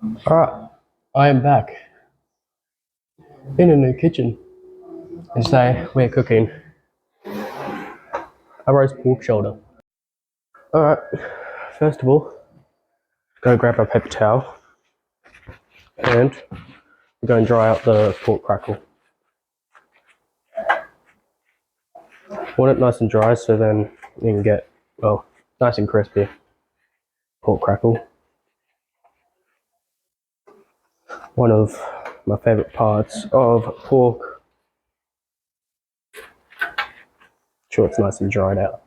Alright, I am back in a new kitchen, and today we're cooking a roast pork shoulder. Alright, first of all, go grab a paper towel and we're going to dry out the pork crackle. Want it nice and dry so then you can get, well, nice and crispy pork crackle. One of my favourite parts of pork. Sure, it's nice and dried out.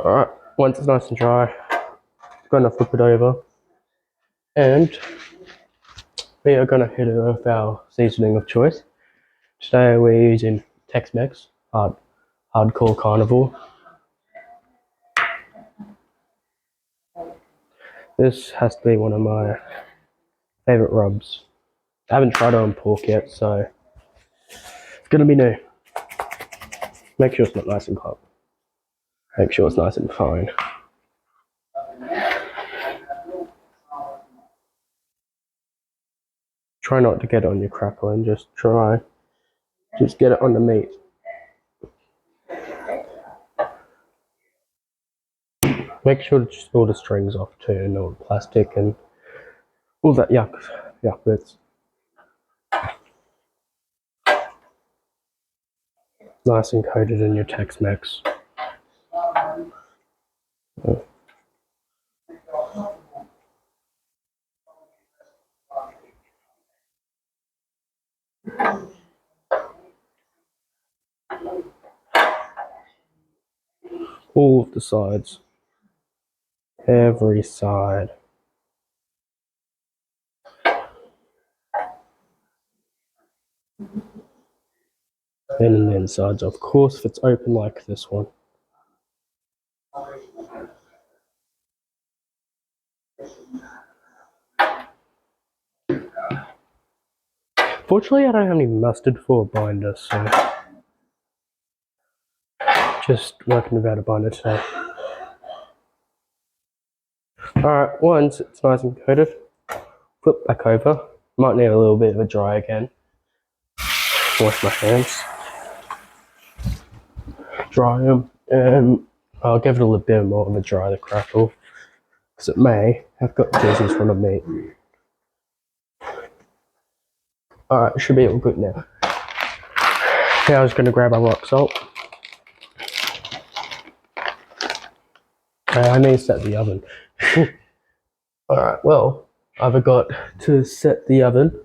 Alright, once it's nice and dry, I'm going to flip it over and we are going to hit it with our seasoning of choice. Today we're using Tex-Mex, hardcore carnivore. This has to be one of my favourite rubs. I haven't tried it on pork yet, so it's going to be new. Make sure it's not nice and hot. Make sure it's nice and fine. Try not to get it on your crackle and just get it on the meat. Make sure to just all the strings off too, and all the plastic and all that yuck bits. Nice and coated in your Tex-Mex. All of the sides. Every side. And the insides, of course, if it's open like this one. Fortunately, I don't have any mustard for a binder, so just working without a binder today. Alright, once it's nice and coated, flip back over. Might need a little bit of a dry again. Wash my hands. Dry them, and I'll give it a little bit more of a dry, the crackle, because it may have got juices from the meat. Alright, it should be all good now. Now I'm just going to grab our rock salt. I need to set the oven. Alright, well, I've got to set the oven.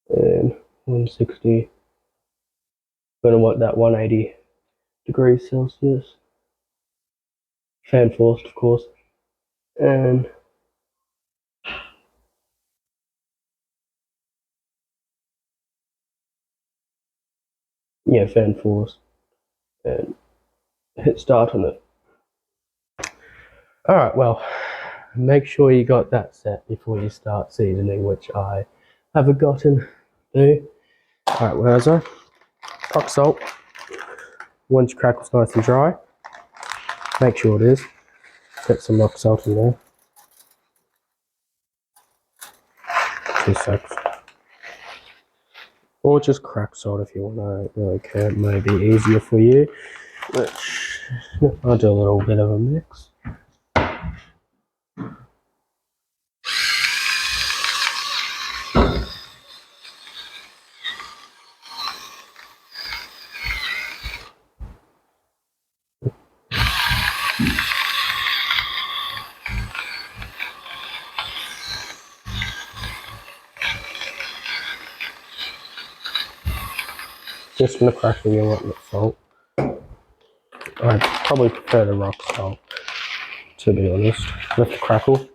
And 160. Gonna want that 180 degrees Celsius. Fan forced, of course. And yeah, fan force. And hit start on it. Alright, well, make sure you got that set before you start seasoning, which I have forgotten to do. Alright, where's I? Rock salt. Once your crackle's nice and dry, make sure it is. Get some rock salt in there. 2 seconds. Or just crack salt if you want. I don't really care. It may be easier for you. Which I'll do a little bit of a mix. Just in the crackle, you want the salt. I probably prefer the rock salt, to be honest, with the crackle.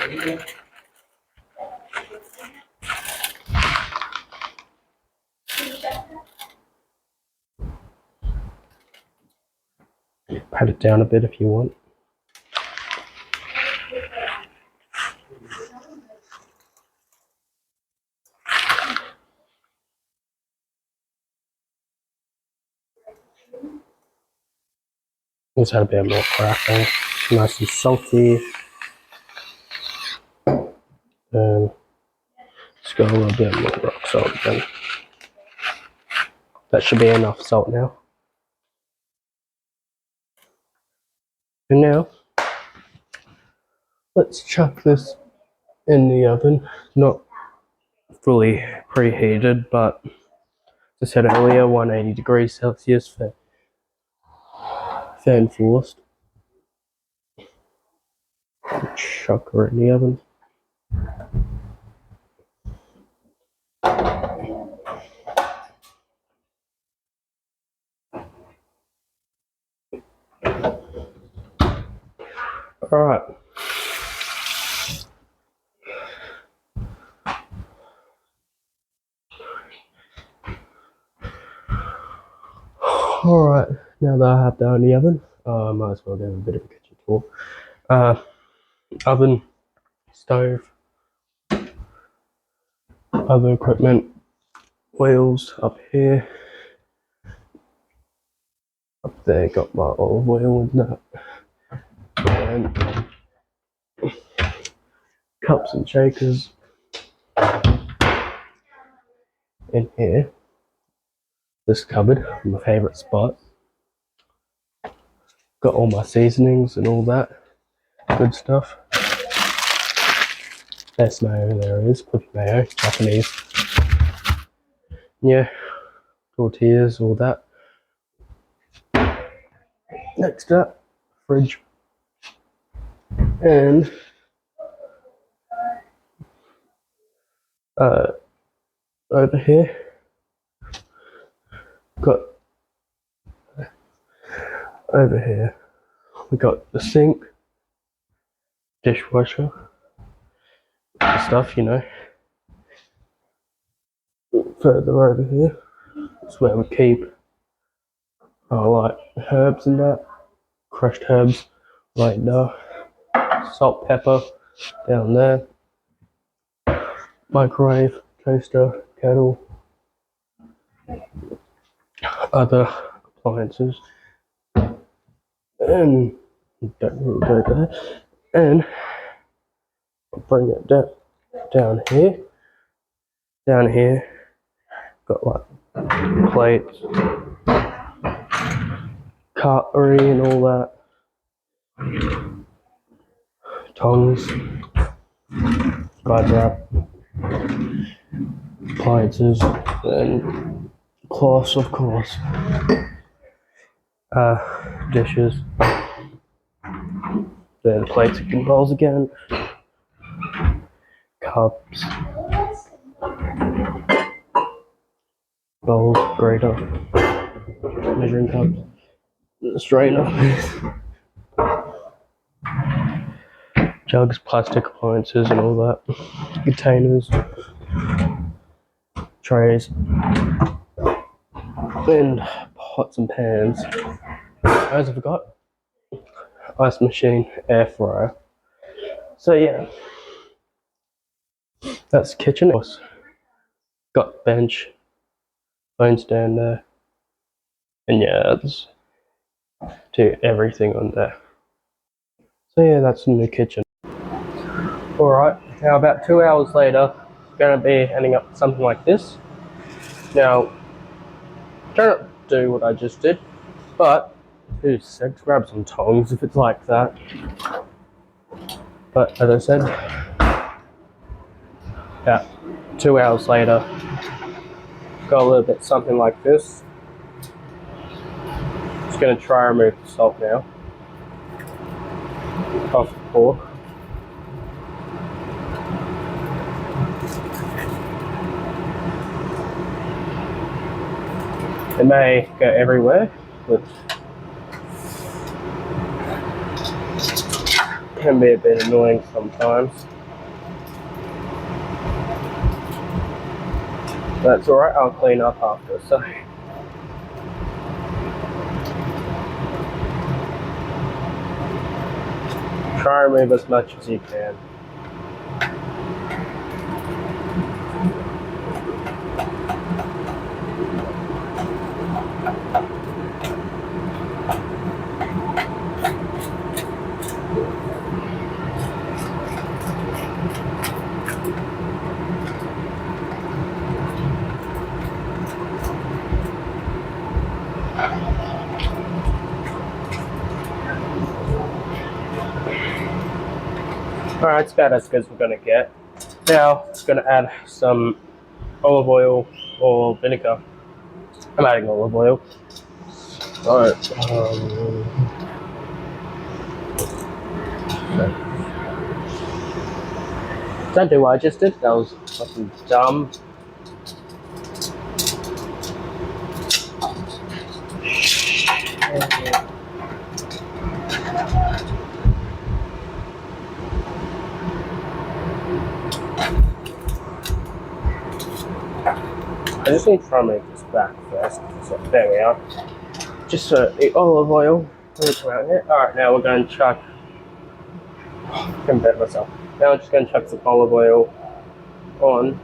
Pat it down a bit if you want. Let's add a bit more crackling. Nice and salty. And let's go a little bit more rock salt again. That should be enough salt now. And now, let's chuck this in the oven. Not fully preheated, but as I said earlier, 180 degrees Celsius for fan forced. Chuck her in the oven. Alright. Alright, now that I have that in the oven, I might as well do a bit of a kitchen tour. Oven, stove, other equipment, wheels up here. Up there, got my olive oil and that. And cups and shakers. In here, this cupboard, my favourite spot. Got all my seasonings and all that good stuff. Best mayo there is, Cookin mayo, Japanese. Yeah, tortillas, all that. Next up, fridge. And over here, we got the sink, dishwasher, stuff, you know. Further over here, that's where we keep like herbs and that, crushed herbs, right there. Salt, pepper, down there. Microwave, toaster, kettle, other appliances, and don't really go there. And I'll bring it down here. Down here, got like plates, cutlery, and all that. Tongs, guide wrap, appliances, and cloths, of course. Dishes, then plates and bowls again, cups, bowls, grater, measuring cups, strainer, jugs, plastic appliances and all that, containers, trays, and pots and pans. As I forgot, ice machine, air fryer. So yeah, that's the kitchen. Got bench, phone stand there, and yeah, there's everything on there. So yeah, that's the new kitchen. Alright, now about 2 hours later, it's going to be ending up something like this. Now, don't do what I just did, but grab some tongs if it's like that. But as I said, about 2 hours later, got a little bit something like this. Just going to try and remove the salt now off the pork. It may go everywhere, but can be a bit annoying sometimes. That's alright, I'll clean up after, so. Try and remove as much as you can. Alright, it's about as good as we're going to get. Now, it's going to add some olive oil or vinegar. I'm adding olive oil. Alright. Don't do what I just did. That was fucking dumb. I just need to try and make this back first. So there we are. Just the olive oil. Around here. Alright, now we're going to chuck. I can bet myself. Now I'm just going to chuck some olive oil on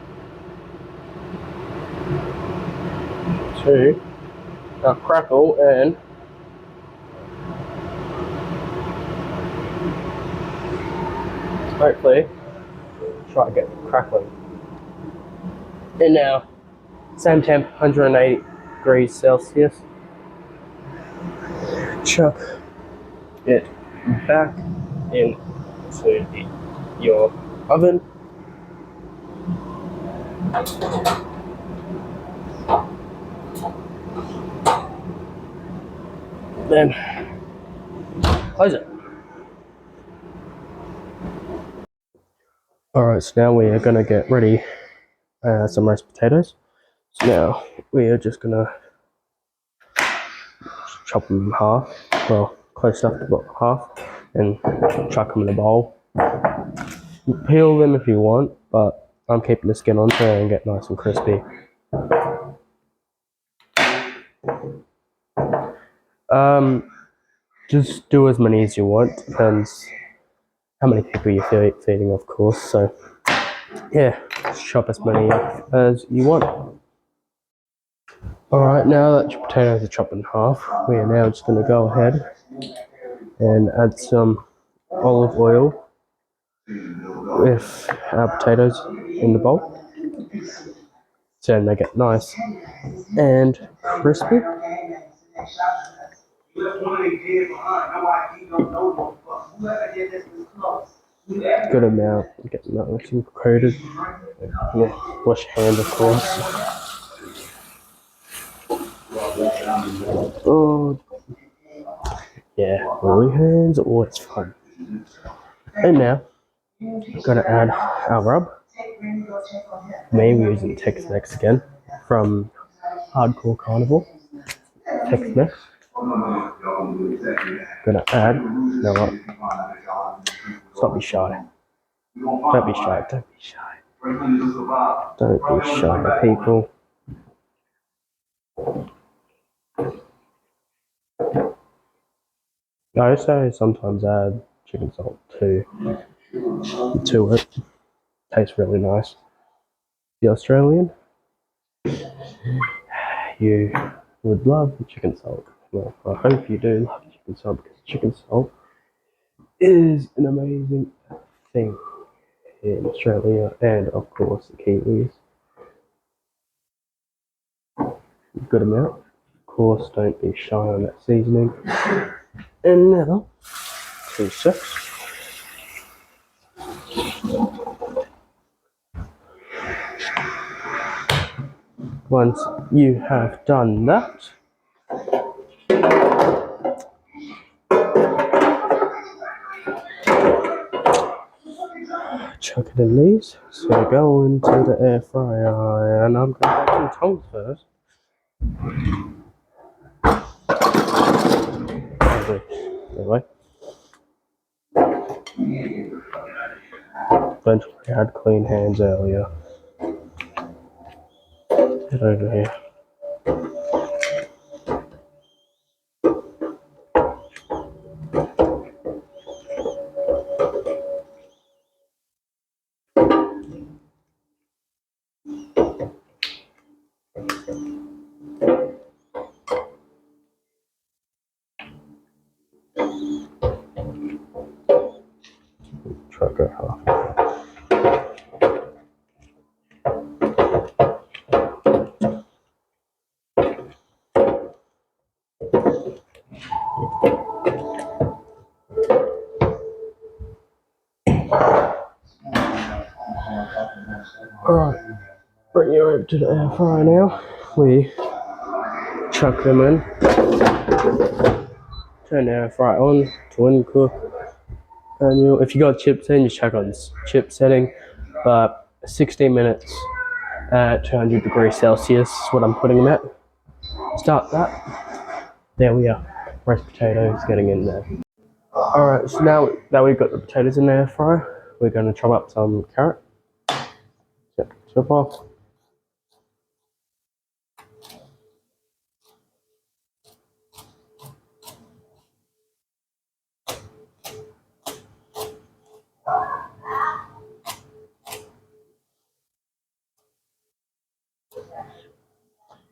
to crackle and hopefully try to get crackling. And now, same temp, 180 degrees Celsius. Chuck it back into your oven. Then close it. Alright, so now we are going to get ready some roast potatoes. So now we are just going to chop them in half, well, close up to about half, and chuck them in a bowl. Peel them if you want, but I'm keeping the skin on so they can get nice and crispy. Just do as many as you want, depends how many people you're feeding, of course, so yeah, just chop as many as you want. Alright, now that your potatoes are chopped in half, we are now just going to go ahead and add some olive oil with our potatoes in the bowl, so they get nice and crispy. Good amount, get nice and coated. Yeah, wash your hands, of course. Oh, yeah, oily hands, always fun. And now, I'm going to add our rub. Me, we're using Tex-Mex again from Hardcore Carnival. Tex-Mex. Gonna add. You know what? Stop be shy. Don't be shy. Don't be shy. Don't be shy, people. I also sometimes add chicken salt to it. Tastes really nice. The Australian, you would love the chicken salt. Well, I hope you do love chicken salt, because chicken salt is an amazing thing in Australia and of course the Kiwis. Good amount. Of course, don't be shy on that seasoning. And now, 2 sips. Once you have done that, chuck it in these. So go into the air fryer, and I'm going to have some tongs first. Anyway, don't worry, I had clean hands earlier. Get over here. Try to go half. Alright, bring you over to the air fryer now. We chuck them in. Turn the air fryer on to uncook. And if you got chips in, you check on chip setting. But 16 minutes at 200 degrees Celsius is what I'm putting them at. Start that. There we are. Roast potatoes getting in there. Alright, so now that we've got the potatoes in the air fryer, we're going to chop up some carrot. Chop off.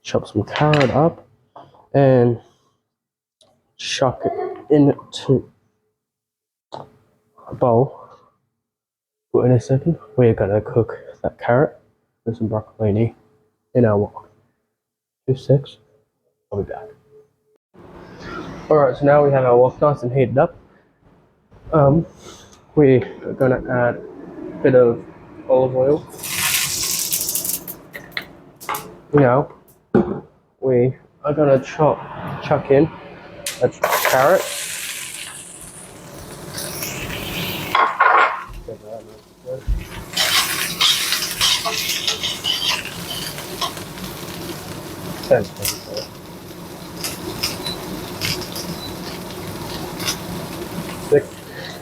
Chop some carrot up and chuck it into a bowl. But in a second, we're gonna cook that carrot with some broccolini in our wok. 2 secs. I'll be back. Alright, so now we have our wok nice and heated up. We are gonna add a bit of olive oil. Now we are gonna chuck in a carrot.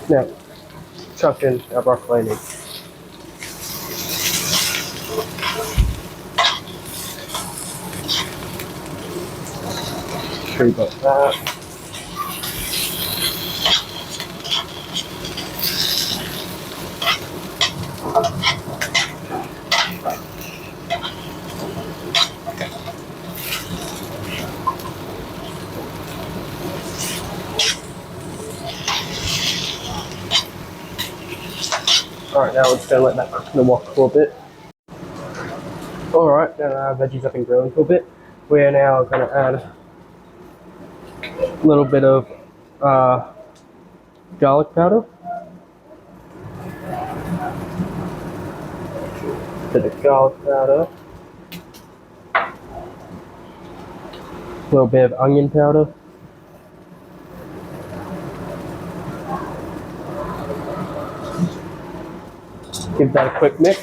Now chuck in our broccolini. Sure you got that. Alright, now we're just going to let that cook in the wok for a bit. Alright, now our veggies have been grilling for a bit. We are now going to add a little bit of garlic powder. Bit of garlic powder. A little bit of onion powder. Give that a quick mix.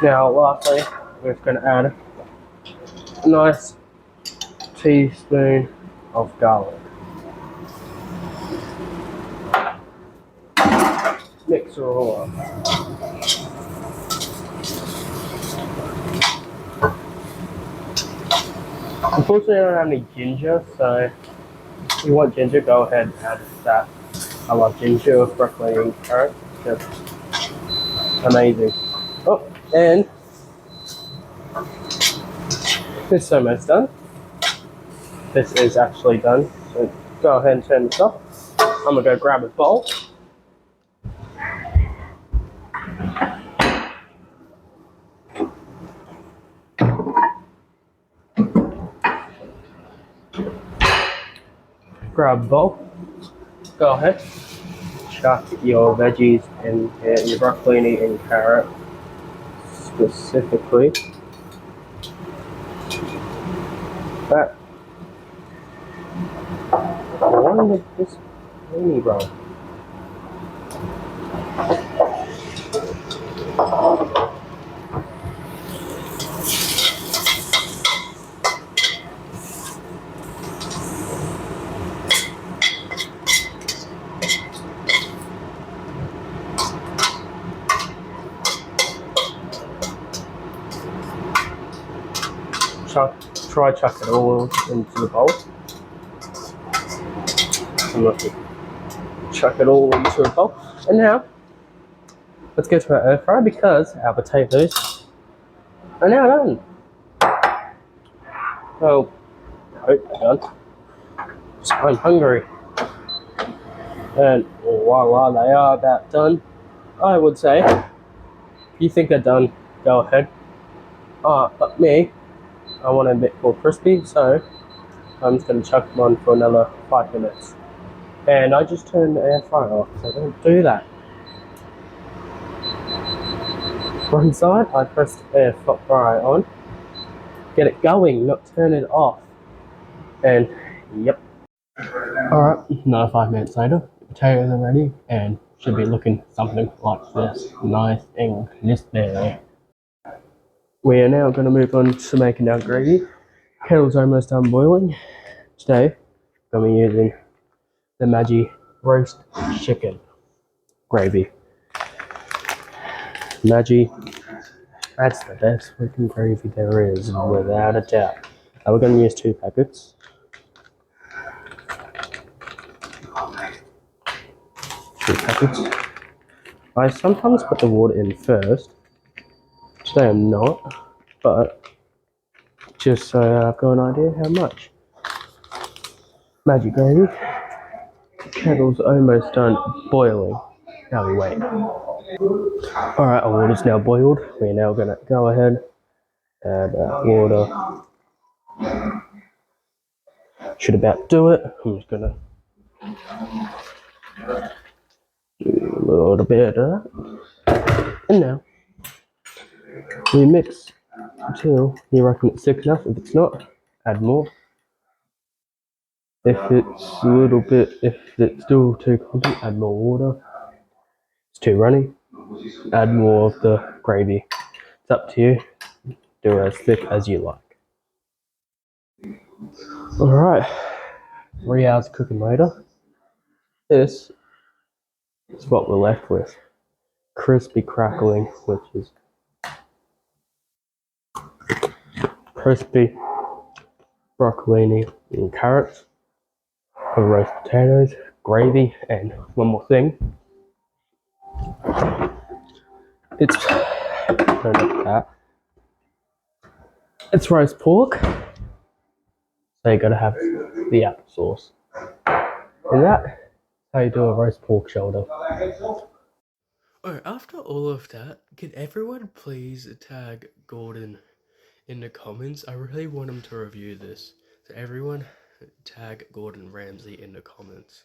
Now lastly, we're just going to add a nice teaspoon of garlic. Mix it all up. Unfortunately, I don't have any ginger, so if you want ginger, go ahead and add that. I love ginger with broccoli and carrot. Just amazing. Oh, and this is almost done. This is actually done. So go ahead and turn this off. I'm gonna go grab a bowl. Grab a bowl. Go ahead. Chuck your veggies in here, your broccolini and carrot specifically. That. Why is this tiny, bro? try chuck it all into the bowl. I'm not gonna chuck it all into a bowl. And now, let's go to our air fryer because our potatoes are now done. Well, I hope they're done. So I'm hungry. And while they are about done, I would say, if you think they're done, go ahead. But me, I want them a bit more crispy, so I'm just going to chuck them on for another 5 minutes. And I just turned the air fryer off, so don't do that. One side, I pressed the air fryer on. Get it going, not turn it off. And, yep. Alright, another 5 minutes later, the potatoes are ready and should be looking something like this. Nice and crispy. We are now going to move on to making our gravy. Kettle's almost done boiling. Today, I'm going to be using the Maggi roast chicken gravy. Maggi, that's the best freaking gravy there is, without a doubt. We're going to use 2 packets. I sometimes put the water in first. Today I'm not, but just so I've got an idea how much. Maggi gravy. Kettle's almost done boiling. Now we wait. Alright, our water's now boiled. We're now going to go ahead and add water. Should about do it. I'm just going to do a little bit of that. And now we mix until you reckon it's thick enough. If it's not, add more. If it's still too clumpy, add more water. If it's too runny, add more of the gravy. It's up to you. Do it as thick as you like. Alright, 3 hours cooking later. This is what we're left with. Crispy crackling, which is crispy broccolini and carrots, roast potatoes, gravy, and one more thing. It's It's roast pork. So you gotta have the applesauce. And that's how you do a roast pork shoulder. After all of that, can everyone please tag Gordon in the comments? I really want him to review this. So everyone tag Gordon Ramsay in the comments.